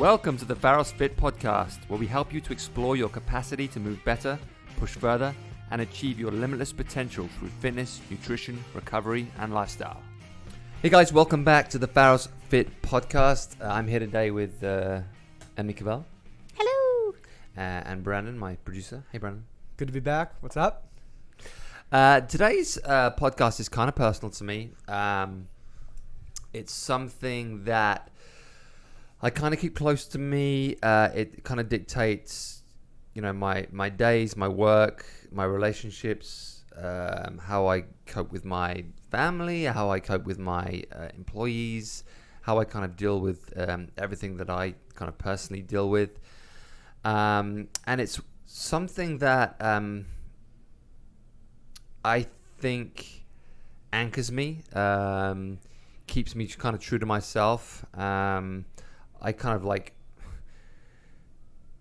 Welcome to the Pharos Fit podcast, where we help you to explore your capacity to move better, push further, and achieve your limitless potential through fitness, nutrition, recovery, and lifestyle. Hey guys, welcome back to the Pharos Fit podcast. I'm here today with Emylee Covell. Hello. And Brandon, my producer. Hey Brandon. Good to be back. What's up? Today's podcast is kind of personal to me. It's something that I kind of keep close to me. It kind of dictates, my days, my work, my relationships, how I cope with my family, how I cope with my employees, how I kind of deal with everything that I kind of personally deal with. And it's something that I think anchors me, keeps me kind of true to myself. I kind of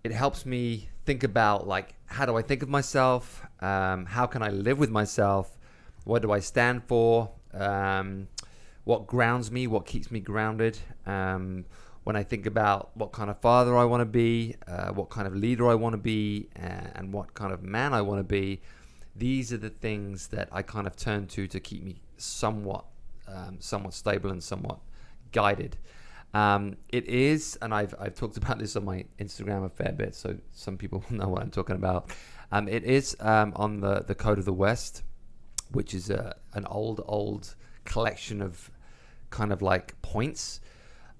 it helps me think about how do I think of myself? How can I live with myself? What do I stand for? What grounds me? What keeps me grounded? When I think about what kind of father I want to be, what kind of leader I want to be, and what kind of man I want to be, these are the things that I kind of turn to keep me somewhat stable and somewhat guided. It is, and I've talked about this on my Instagram a fair bit, so some people will know what I'm talking about. It is on the Code of the West, which is an old collection of kind of points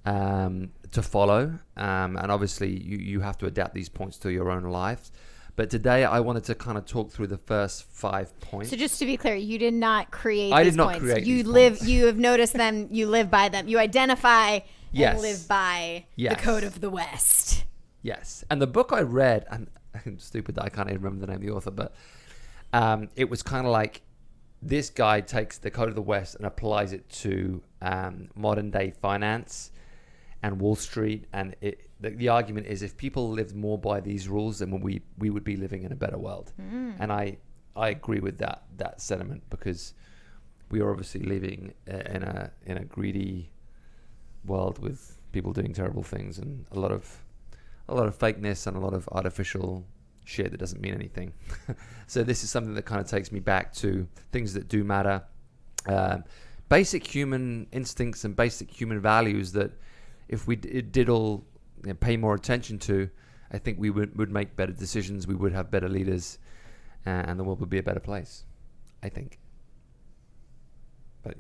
to follow, and obviously you have to adapt these points to your own life. But today I wanted to kind of talk through the first 5 points. So just to be clear, you did not create these points. I did not create these points. You have noticed them, you live by them. You identify Yes. and live by Yes. the Code of the West. Yes. And the book I read, and I'm stupid that I can't even remember the name of the author, but it was kind of like this guy takes the Code of the West and applies it to modern day finance and Wall Street. And the argument is if people lived more by these rules, then we would be living in a better world. And I agree with that sentiment, because we are obviously living in a greedy world with people doing terrible things and a lot of fakeness and a lot of artificial shit that doesn't mean anything. So this is something that kind of takes me back to things that do matter, basic human instincts and basic human values that if we did all pay more attention to, I think we would make better decisions, we would have better leaders, and the world would be a better place, I think. But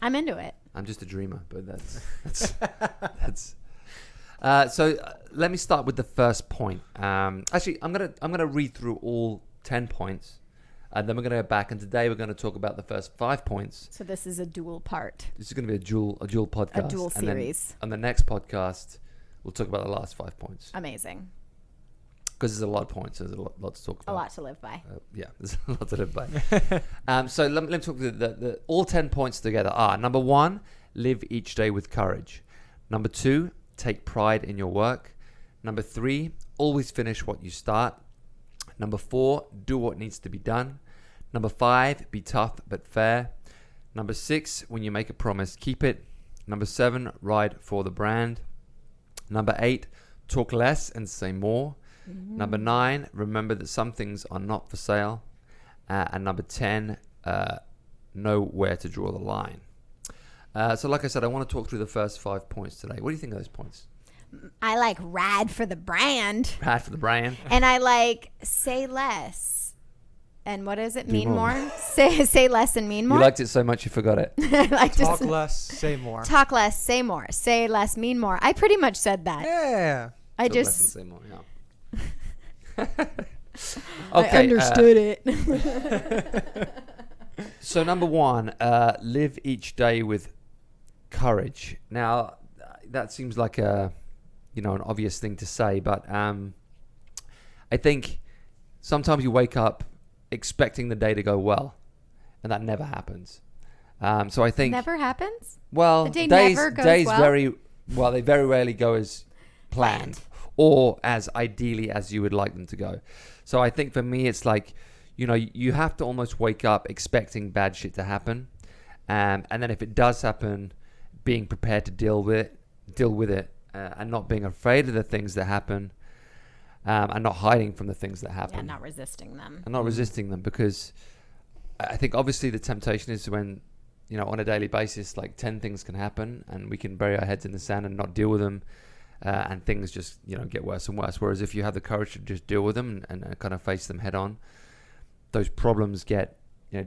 I'm into it. I'm just a dreamer, but that's. So let me start with the first point. Actually, I'm gonna read through all 10 points, and then we're gonna go back. And today we're gonna talk about the first 5 points. So this is a dual part. This is gonna be a dual podcast, a dual series. And then on the next podcast, we'll talk about the last 5 points. Amazing. Because there's a lot of points. There's a lot to talk about. A lot to live by. Yeah, there's a lot to live by. So let me talk through the all 10 points together. Number 1, live each day with courage. Number 2, take pride in your work. Number 3, always finish what you start. Number 4, do what needs to be done. Number 5, be tough but fair. Number 6, when you make a promise, keep it. Number 7, ride for the brand. Number 8, talk less and say more. Number 9, remember that some things are not for sale. And number 10, know where to draw the line. So like I said, I want to talk through the first 5 points today. What do you think of those points? I like ride for the brand. Ride for the brand. And I like say less. And what is it? Do Mean more. more? Say less and mean more? You liked it so much you forgot it. I like Talk to less, say more. Talk less, say more. Say less, mean more. I pretty much said that. Yeah. I Talk less just... and say more, yeah. I understood it. So number 1, live each day with courage. Now, that seems like an obvious thing to say, but I think sometimes you wake up expecting the day to go well, and that never happens. So I think Never happens? well, The day days never goes well. They very rarely go as planned or as ideally as you would like them to go. So I think for me, it's like, you have to almost wake up expecting bad shit to happen. And then if it does happen, being prepared to deal with it and not being afraid of the things that happen, and not hiding from the things that happen. Yeah, not resisting them. And not resisting them, because I think obviously the temptation is when, on a daily basis, like 10 things can happen and we can bury our heads in the sand and not deal with them, and things just, get worse and worse. Whereas if you have the courage to just deal with them and kind of face them head on, those problems get,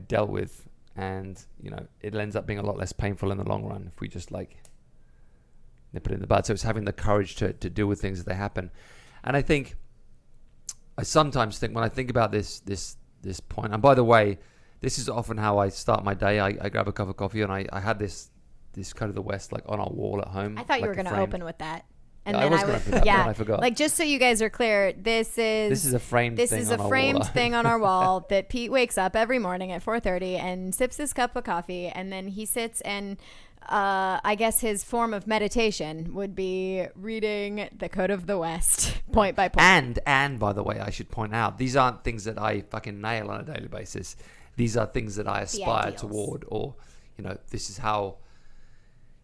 dealt with, and, it ends up being a lot less painful in the long run if we just like nip it in the bud. So it's having the courage to deal with things as they happen. And I think, I sometimes think when I think about this point, and by the way, this is often how I start my day. I grab a cup of coffee and I had this Code of the West like on our wall at home. I thought you like were going to open with that. And I then was going to open that, but I forgot. Like, just so you guys are clear, this is a framed thing on our wall that Pete wakes up every morning at 4:30 and sips his cup of coffee, and then he sits and I guess his form of meditation would be reading the Code of the West point by point. And by the way, I should point out, these aren't things that I fucking nail on a daily basis. These are things that I aspire toward, or this is how,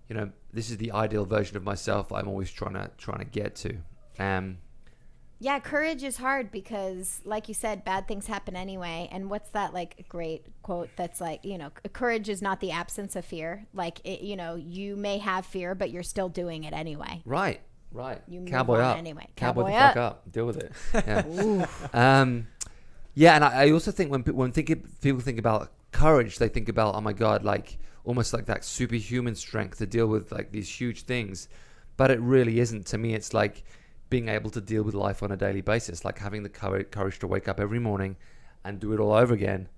this is the ideal version of myself I'm always trying to get to. Yeah, courage is hard because, like you said, bad things happen anyway. And what's that like great quote that's like, courage is not the absence of fear. Like, you may have fear, but you're still doing it anyway. Right. You Cowboy up. Anyway. Cowboy the fuck up. Deal with it. Yeah. Yeah, and I also think when people think about courage, they think about, oh my God, like almost like that superhuman strength to deal with like these huge things. But it really isn't. To me, it's like being able to deal with life on a daily basis, like having the courage to wake up every morning and do it all over again.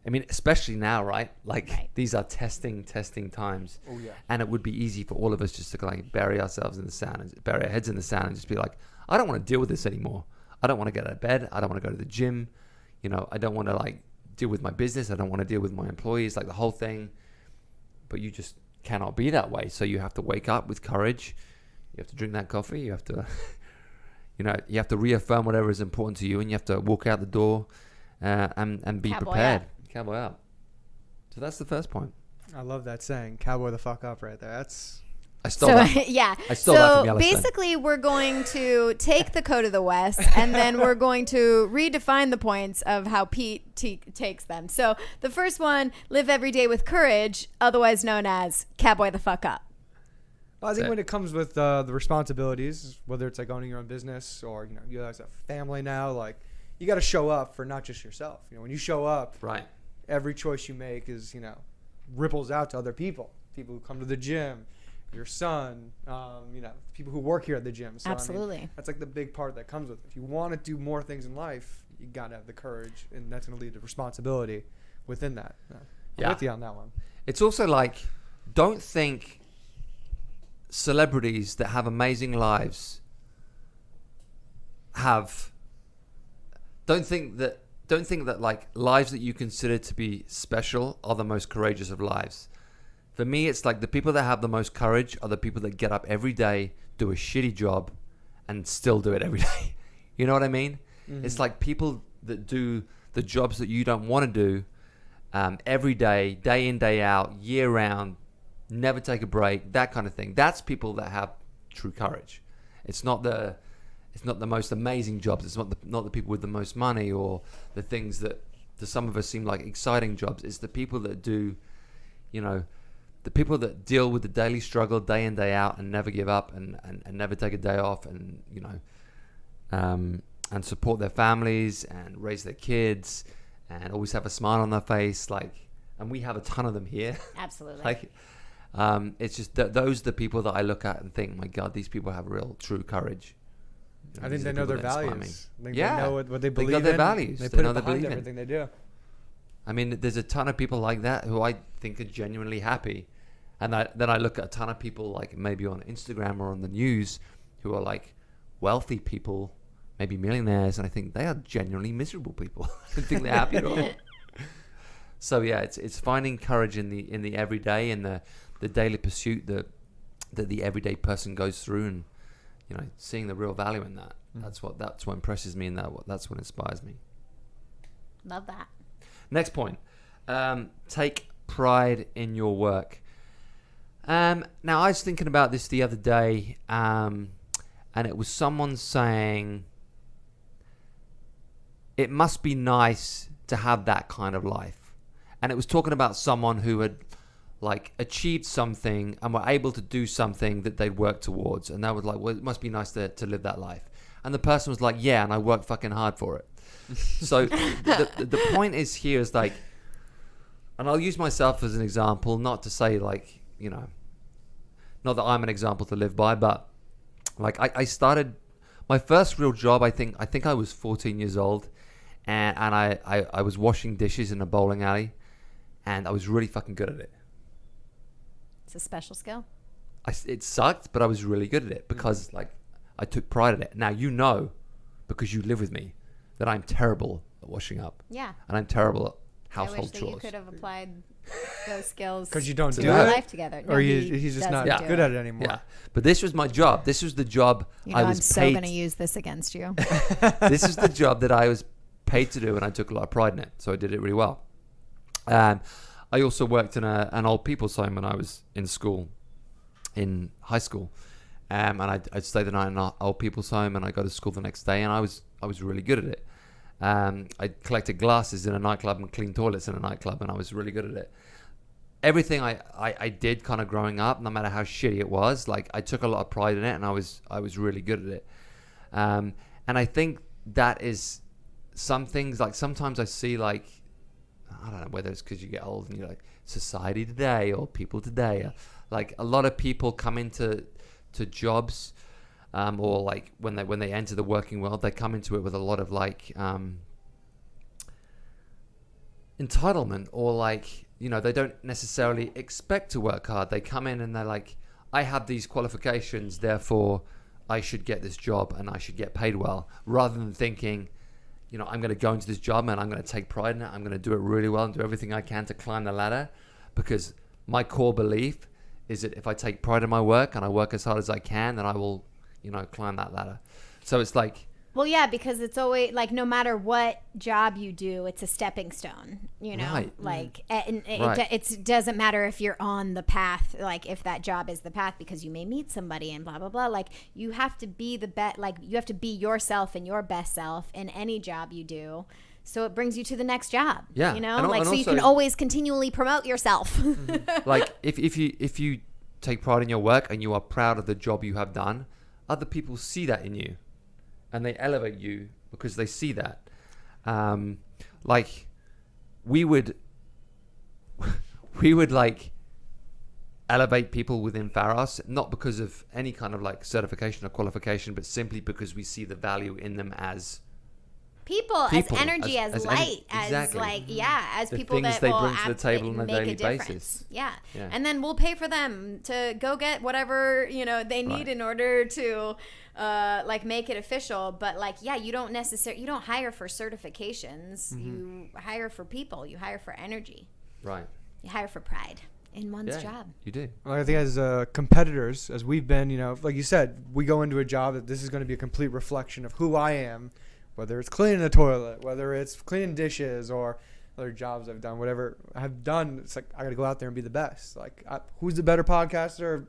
I mean, especially now, right? Like these are testing times. Oh yeah. And it would be easy for all of us just to like bury ourselves in the sand and bury our heads in the sand and just be like, I don't want to deal with this anymore. I don't want to get out of bed. I don't want to go to the gym. I don't want to like deal with my business. I don't want to deal with my employees, like the whole thing. But you just cannot be that way. So you have to wake up with courage. You have to drink that coffee. You have to, you have to reaffirm whatever is important to you, and you have to walk out the door and be prepared. Cowboy up. So that's the first point. I love that saying, "Cowboy the fuck up," right there. I stole that. Yeah. I stole that from So Yellowstone. basically, we're going to take the Code of the West, and then we're going to redefine the points of how Pete takes them. So the first one: live every day with courage, otherwise known as cowboy the fuck up. Well, I think when it comes with the responsibilities, whether it's like owning your own business or you guys have a family now, like you got to show up for not just yourself. When you show up, right, every choice you make is ripples out to other people who come to the gym, your son, people who work here at the gym. So, Absolutely. That's like the big part that comes with it. If you want to do more things in life, you got to have the courage, and that's going to lead to responsibility within that. I'm with you on that one. It's also like, don't think celebrities that have amazing lives don't think that like lives that you consider to be special are the most courageous of lives. For me, it's like the people that have the most courage are the people that get up every day, do a shitty job, and still do it every day. You know what I mean? Mm-hmm. It's like people that do the jobs that you don't want to do every day, day in, day out, year round, never take a break, that kind of thing. That's people that have true courage. It's not the most amazing jobs. It's not the people with the most money or the things that to some of us seem like exciting jobs. It's the people that do, the people that deal with the daily struggle day in, day out and never give up and never take a day off and, and support their families and raise their kids and always have a smile on their face. And we have a ton of them here. Absolutely. It's just those are the people that I look at and think, my God, these people have real, true courage. I think they know their values. They know what they believe in. They got their values. They put know it they behind believe everything they do. I mean, there's a ton of people like that who I think are genuinely happy. And then I look at a ton of people like maybe on Instagram or on the news who are like wealthy people, maybe millionaires, and I think they are genuinely miserable people. I don't think they're happy at all. So yeah, it's finding courage in the everyday and the daily pursuit that the everyday person goes through, and seeing the real value in that. That's what impresses me, and that's what inspires me. Love that. Next point, take pride in your work. Now, I was thinking about this the other day, and it was someone saying it must be nice to have that kind of life. And it was talking about someone who had like achieved something and were able to do something that they'd worked towards. And that was like, well, it must be nice to live that life. And the person was like, yeah, and I worked fucking hard for it. So the point is here is like, and I'll use myself as an example, not to say like, you know, not that I'm an example to live by, but like I started my first real job. I think I was 14 years old, and I was washing dishes in a bowling alley, and I was really fucking good at it. It's a special skill. It sucked, but I was really good at it because like I took pride in it. Now you know, because you live with me, that I'm terrible at washing up. Yeah. And I'm terrible at household I wish that chores. you could have applied those skills Because you don't to do our it? life together. No, Or he's just not doesn't do good it. at it anymore. Yeah, but this was my job. This was the job You know, I I'm was so paid. going to use this against you. This is the job that I was paid to do, and I took a lot of pride in it. So I did it really well. I also worked in an old people's home when I was in school, in high school, and I'd stay the night in an old people's home, and I go to school the next day, and I was really good at it. I collected glasses in a nightclub and cleaned toilets in a nightclub, and I was really good at it. Everything I did kind of growing up, no matter how shitty it was, like I took a lot of pride in it, and I was really good at it. And I think that is some things, like sometimes I see like, I don't know whether it's because you get old and you're like society today or people today, like a lot of people come into jobs, or like when they enter the working world, they come into it with a lot of like entitlement, or like, you know, they don't necessarily expect to work hard. They come in and they're like, I have these qualifications, therefore I should get this job and I should get paid well, rather than thinking, you know, I'm going to go into this job and I'm going to take pride in it. I'm going to do it really well and do everything I can to climb the ladder, because my core belief is that if I take pride in my work and I work as hard as I can, then I will, you know, climb that ladder. So it's like, Well, yeah, because it's always like no matter what job you do, it's a stepping stone, you know, Right. like and Right. it doesn't matter if you're on the path, like if that job is the path, because you may meet somebody and blah, blah, blah. Like you have to be the best, like you have to be yourself and your best self in any job you do. So it brings you to the next job. Yeah. You know, And like, and so you can also- always continually promote yourself. like if you take pride in your work and you are proud of the job you have done, other people see that in you, and they elevate you because they see that. Like we would like elevate people within Pharos, not because of any kind of like certification or qualification, but simply because we see the value in them as People, as energy, as light, exactly. as like, yeah, as The people things that they will bring to the table on a make daily difference. basis. Yeah. Yeah. And then we'll pay for them to go get whatever, you know, they need Right. in order to like make it official. But like, yeah, you don't hire for certifications. Mm-hmm. You hire for people. You hire for energy. Right. You hire for pride in one's job. You do. Well, I think as competitors, as we've been, you know, like you said, we go into a job that this is going to be a complete reflection of who I am, whether it's cleaning the toilet, whether it's cleaning dishes, or other jobs I've done, whatever I've done. It's like I got to go out there and be the best. Like, who's the better podcaster?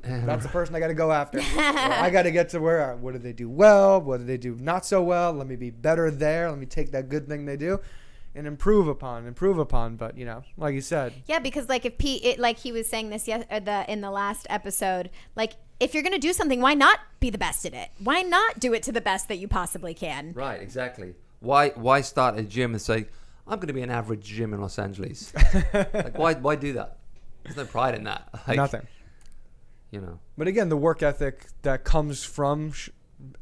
That's the person I got to go after. I got to get to where, what do they do well? What do they do not so well? Let me be better there. Let me take that good thing they do and improve upon. But, you know, like you said. Yeah, because like if Pete, like he was saying this in the last episode, like if you're going to do something, why not be the best at it? Why not do it to the best that you possibly can? Right, exactly. Why start a gym and say, I'm going to be an average gym in Los Angeles? Like, why do that? There's no pride in that. Like, Nothing. You know. But again, the work ethic that comes from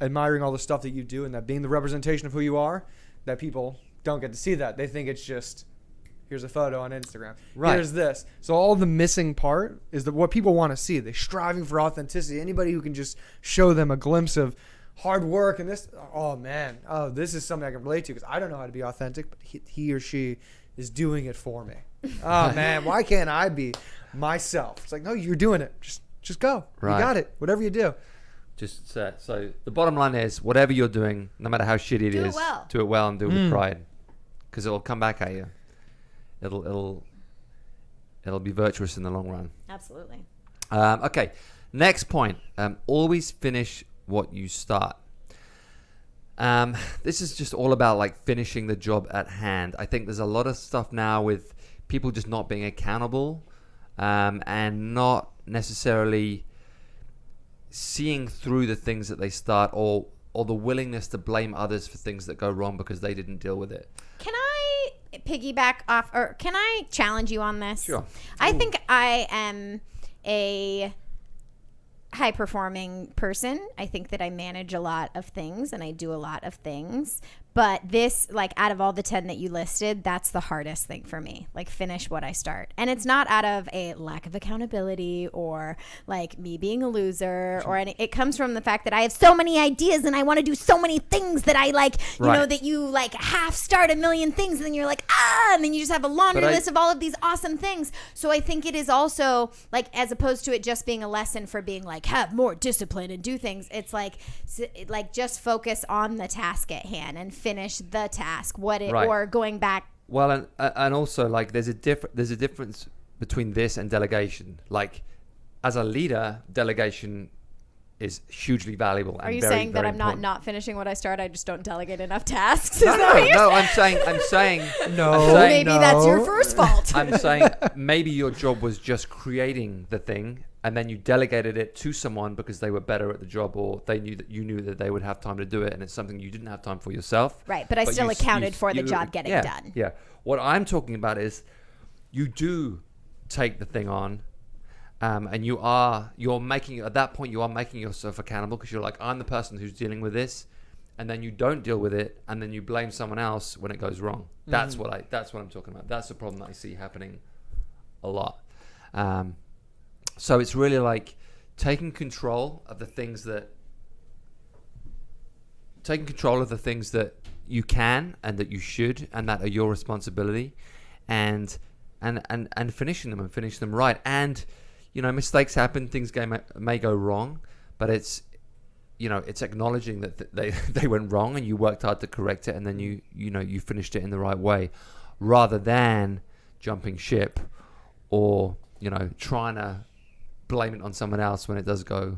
admiring all the stuff that you do, and that being the representation of who you are, that people don't get to see that. They think it's just, here's a photo on Instagram. Right. Here's this. So all the missing part is what people want to see. They're striving for authenticity. Anybody who can just show them a glimpse of hard work and this, oh man, this is something I can relate to, because I don't know how to be authentic, but he or she is doing it for me. Oh man, why can't I be myself? It's like, no, you're doing it. Just go. Right. You got it. Whatever you do. Just so the bottom line is, whatever you're doing, no matter how shitty it Do it is, well. do it well and do it with pride, because it'll come back at you. It'll be virtuous in the long run. Absolutely. Okay, next point. Always finish what you start. This is just all about like finishing the job at hand. I think there's a lot of stuff now with people just not being accountable and not necessarily seeing through the things that they start, or the willingness to blame others for things that go wrong because they didn't deal with it. Can I piggyback off, or can I challenge you on this? Sure. I think I am a high performing person. I think that I manage a lot of things and I do a lot of things. But this, like, out of all the 10 that you listed, that's the hardest thing for me. Like, finish what I start. And it's not out of a lack of accountability or like me being a loser or any. It comes from the fact that I have so many ideas and I want to do so many things that I like, you know, that you like half start a million things and then you're like, and then you just have a laundry list of all of these awesome things. So I think it is also like, as opposed to it just being a lesson for being like, have more discipline and do things. It's like just focus on the task at hand and finish the task, or going back. Well, and also like there's a difference between this and delegation. Like, as a leader, delegation is hugely valuable. Are and you very, saying that very I'm important. not finishing what I start? I just don't delegate enough tasks. No, I'm saying No, maybe that's your first fault. I'm saying maybe your job was just creating the thing, and then you delegated it to someone because they were better at the job, or they knew that they would have time to do it, and it's something you didn't have time for yourself. Right, but I still accounted for the job getting done. Yeah. What I'm talking about is you do take the thing on, and you're making, at that point you are making yourself accountable, because you're like, I'm the person who's dealing with this, and then you don't deal with it, and then you blame someone else when it goes wrong. That's what I'm talking about. That's the problem that I see happening a lot. So it's really like taking control of the things that you can and that you should and that are your responsibility, and finishing them and finish them right. And you know, mistakes happen, things may go wrong, but it's acknowledging that they went wrong and you worked hard to correct it, and then you finished it in the right way, rather than jumping ship or trying to blame it on someone else when it does go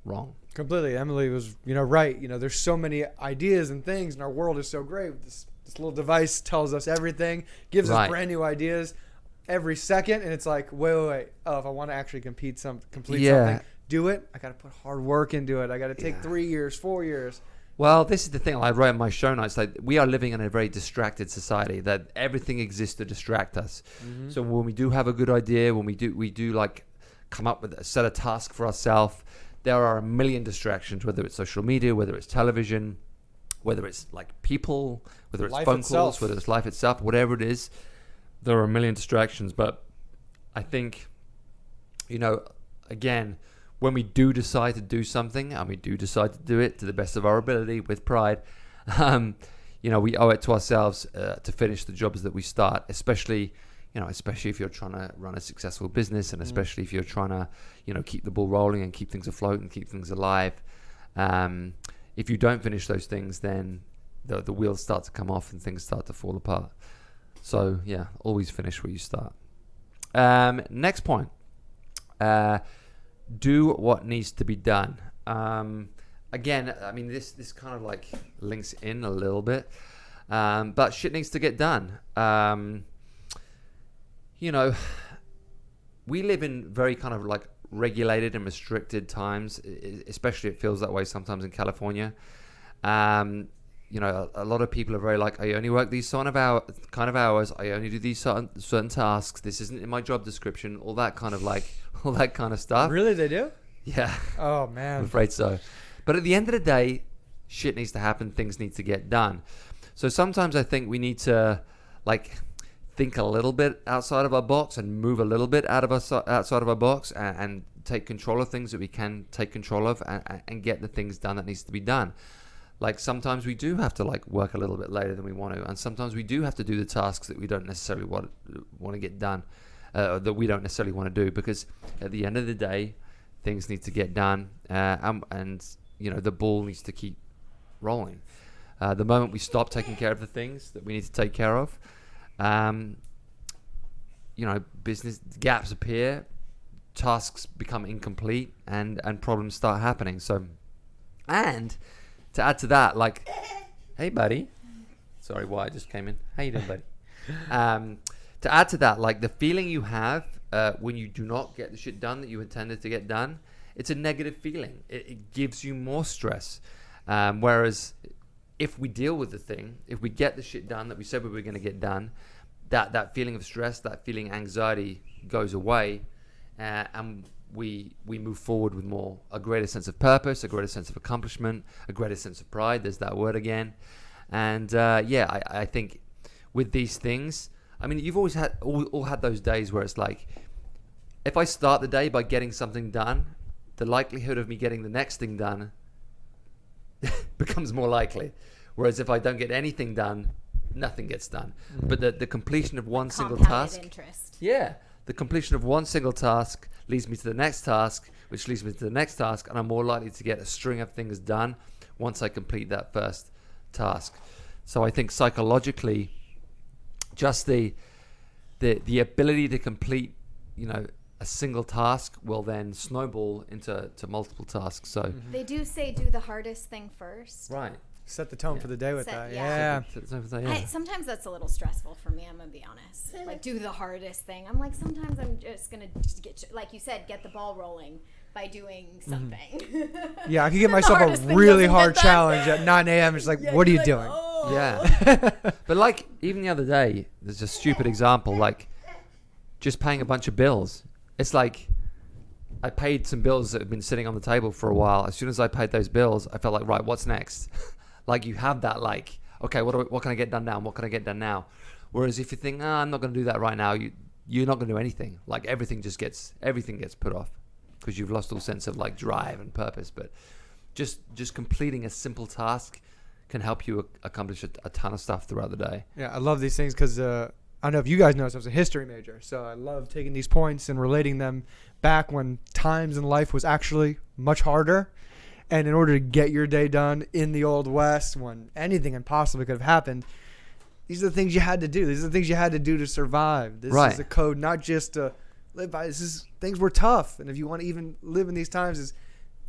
wrong. Completely. Emylee was, right. There's so many ideas and things, and our world is so great. This little device tells us everything, gives us brand new ideas every second, and it's like, wait. Oh, if I want to actually complete something, do it. I got to put hard work into it. I got to take 3 years, 4 years. Well, this is the thing I wrote in my show notes. Like, we are living in a very distracted society, that everything exists to distract us. Mm-hmm. So when we do have a good idea, when we do like come up with a set of tasks for ourselves, there are a million distractions, whether it's social media, whether it's television, whether it's like people, whether it's phone calls, whether it's life itself, whatever it is, there are a million distractions. But I think, again, when we do decide to do something, and we do decide to do it to the best of our ability with pride, we owe it to ourselves to finish the jobs that we start, especially if you're trying to run a successful business, and especially if you're trying to, keep the ball rolling and keep things afloat and keep things alive. If you don't finish those things, then the wheels start to come off and things start to fall apart. So yeah, always finish where you start. Next point. Do what needs to be done. Again, I mean, this kind of like links in a little bit, but shit needs to get done. We live in very kind of like regulated and restricted times, especially it feels that way sometimes in California. A lot of people are very like, I only work these kind of hours. I only do these certain tasks. This isn't in my job description. All that kind of stuff. Really, they do? Yeah. Oh man. I'm afraid so. But at the end of the day, shit needs to happen. Things need to get done. So sometimes I think we need to like think a little bit outside of our box and move a little bit outside of our box and take control of things that we can take control of and get the things done that needs to be done. Like sometimes we do have to like work a little bit later than we want to, and sometimes we do have to do the tasks that we don't necessarily want to get done, that we don't necessarily want to do, because at the end of the day, things need to get done, and the ball needs to keep rolling. The moment we stop taking care of the things that we need to take care of, business gaps appear, tasks become incomplete and problems start happening. So, and to add to that, like, hey buddy, sorry, Wyatt just came in. How you doing, buddy? To add to that, like the feeling you have when you do not get the shit done that you intended to get done, it's a negative feeling. It gives you more stress. Whereas if we deal with the thing, if we get the shit done that we said we were going to get done, that feeling of stress, that feeling of anxiety goes away, and we move forward with a greater sense of purpose, a greater sense of accomplishment, a greater sense of pride. There's that word again. And I think with these things, I mean, you've always had all had those days where it's like, if I start the day by getting something done, the likelihood of me getting the next thing done becomes more likely. Whereas if I don't get anything done, nothing gets done. Mm-hmm. But the completion of one single task, the completion of one single task leads me to the next task, which leads me to the next task, and I'm more likely to get a string of things done once I complete that first task. So I think psychologically, just the ability to complete, a single task will then snowball into multiple tasks. So they do say do the hardest thing first. Right. Set the tone for the day with that. Set the tone for that, yeah. Sometimes that's a little stressful for me, I'm going to be honest. Like, do the hardest thing. I'm like, sometimes I'm just going to get, like you said, get the ball rolling by doing something. Mm-hmm. Yeah, I could give myself a really hard challenge at 9 a.m. It's like, what are you doing? Oh. Yeah. But like, even the other day, there's a stupid example, like just paying a bunch of bills. It's like, I paid some bills that have been sitting on the table for a while. As soon as I paid those bills, I felt like, right, what's next? Like you have that, like, okay, what can I get done now? What can I get done now? Whereas if you think, I'm not going to do that right now, you're not going to do anything. Like everything gets put off because you've lost all sense of like drive and purpose. But just completing a simple task can help you accomplish a ton of stuff throughout the day. Yeah, I love these things because I don't know if you guys know, I was a history major, so I love taking these points and relating them back when times in life was actually much harder. And in order to get your day done in the Old West, when anything impossible could have happened, these are the things you had to do. These are the things you had to do to survive. This is a code not just to live by. Things were tough. And if you want to even live in these times as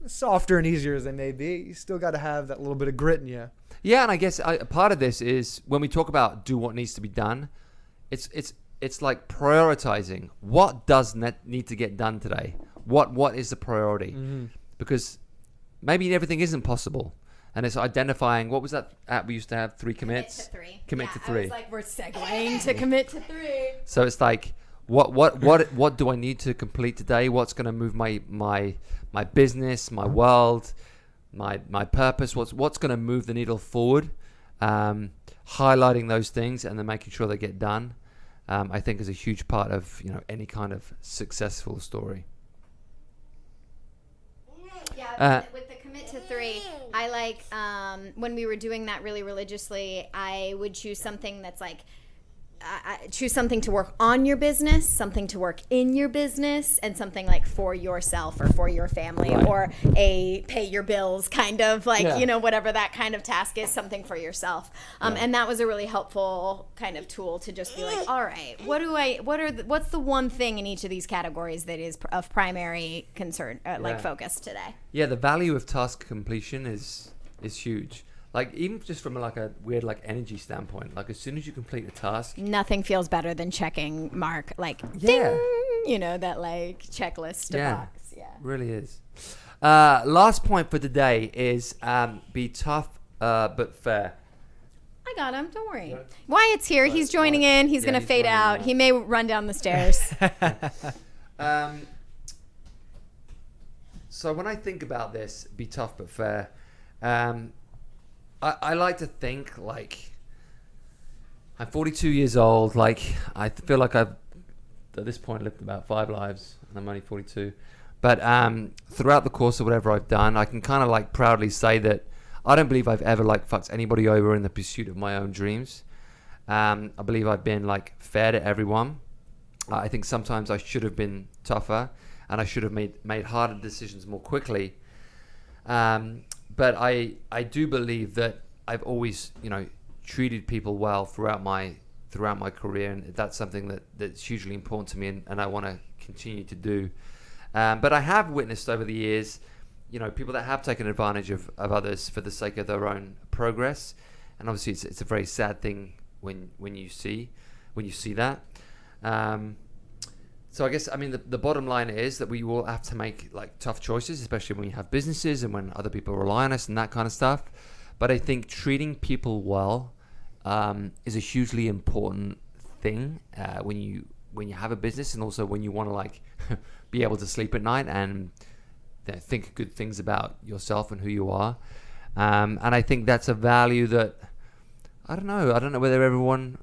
softer and easier as they may be, you still got to have that little bit of grit in you. Yeah, and I guess a part of this is when we talk about do what needs to be done, it's like prioritizing what does need to get done today. What is the priority? Mm-hmm. Because maybe everything isn't possible. And it's identifying, what was that app we used to have? 3 commits? Commit to 3. I was like, we're segueing to commit to 3. So it's like, what do I need to complete today? What's going to move my business, my world, my purpose? What's going to move the needle forward? Highlighting those things and then making sure they get done, I think is a huge part of any kind of successful story. Yeah, with the commit to 3, I like when we were doing that really religiously, I would choose something that's like, choose something to work on your business, something to work in your business, and something like for yourself or for your family, or a pay your bills kind of like, whatever that kind of task is, something for yourself. And that was a really helpful kind of tool to just be like, all right, what's the one thing in each of these categories that is of primary concern, like focus today? Yeah, the value of task completion is huge. Like even just from like a weird like energy standpoint, like as soon as you complete a task, nothing feels better than checking mark like ding, that like checklist box. Yeah, really is. Last point for today is be tough but fair. I got him. Don't worry. Wyatt's here. He's joining in. He's gonna fade out. He may run down the stairs. So when I think about this, be tough but fair. I like to think like I'm 42 years old. Like I feel like I've at this point lived about 5 lives, and I'm only 42. But throughout the course of whatever I've done, I can kind of like proudly say that I don't believe I've ever like fucked anybody over in the pursuit of my own dreams. I believe I've been like fair to everyone. I think sometimes I should have been tougher, and I should have made harder decisions more quickly. But I do believe that I've always, treated people well throughout my career, and that's something that's hugely important to me, and I want to continue to do. But I have witnessed over the years, people that have taken advantage of others for the sake of their own progress. And obviously it's a very sad thing when you see that. So I guess, the bottom line is that we will have to make like tough choices, especially when you have businesses and when other people rely on us and that kind of stuff. But I think treating people well is a hugely important thing when you have a business, and also when you want to like be able to sleep at night and think good things about yourself and who you are. And I think that's a value that I don't know whether everyone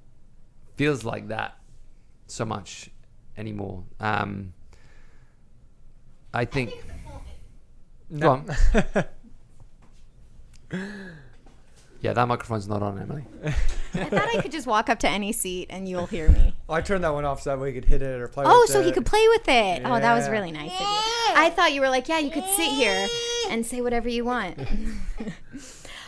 feels like that so much anymore. I think go on. Yeah, that microphone's not on, Emily. I thought I could just walk up to any seat and you'll hear me. Oh, I turned that one off so that way you could hit it or play with it. Oh, so he could play with it. Yeah. Oh, that was really nice of you. I thought you were like, yeah, you could sit here and say whatever you want.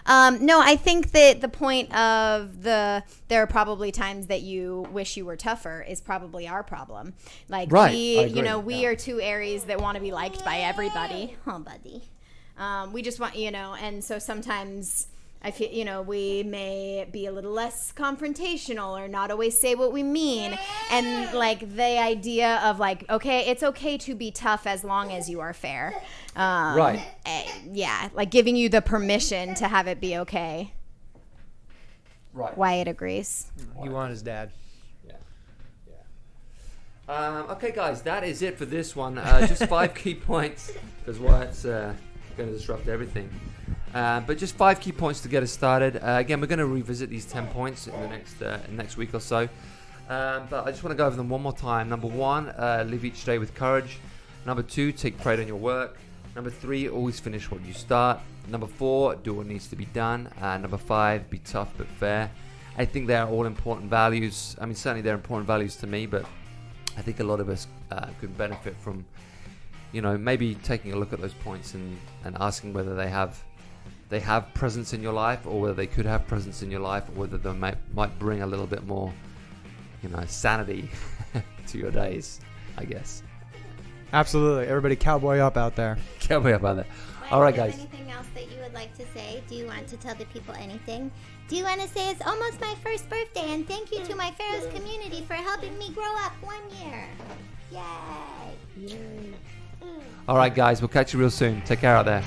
No, I think that the point of there are probably times that you wish you were tougher is probably our problem. Like right. We are two Aries that want to be liked by everybody. Oh, buddy. We just want, and so sometimes I feel, we may be a little less confrontational or not always say what we mean. And like the idea of like, okay, it's okay to be tough as long as you are fair. Right. Yeah. Like giving you the permission to have it be okay. Right. Wyatt agrees. You want his dad. Yeah. Okay, guys, that is it for this one. Just 5 key points because Wyatt's going to disrupt everything. But just 5 key points to get us started. Again, we're going to revisit these 10 points in the next week or so. But I just want to go over them one more time. Number 1, live each day with courage. Number 2, take pride in your work. Number 3, always finish what you start. Number 4, do what needs to be done. Number 5, be tough but fair. I think they're all important values. Certainly they're important values to me, but I think a lot of us could benefit from, maybe taking a look at those points and asking whether they have presence in your life, or whether they could have presence in your life, or whether they might bring a little bit more, sanity to your days, I guess. Absolutely. Everybody cowboy up out there. Cowboy up out there. All right, guys. Anything else that you would like to say? Do you want to tell the people anything? Do you want to say it's almost my first birthday, and thank you to my Pharos community for helping me grow up 1 year. Yay. All right, guys. We'll catch you real soon. Take care out there.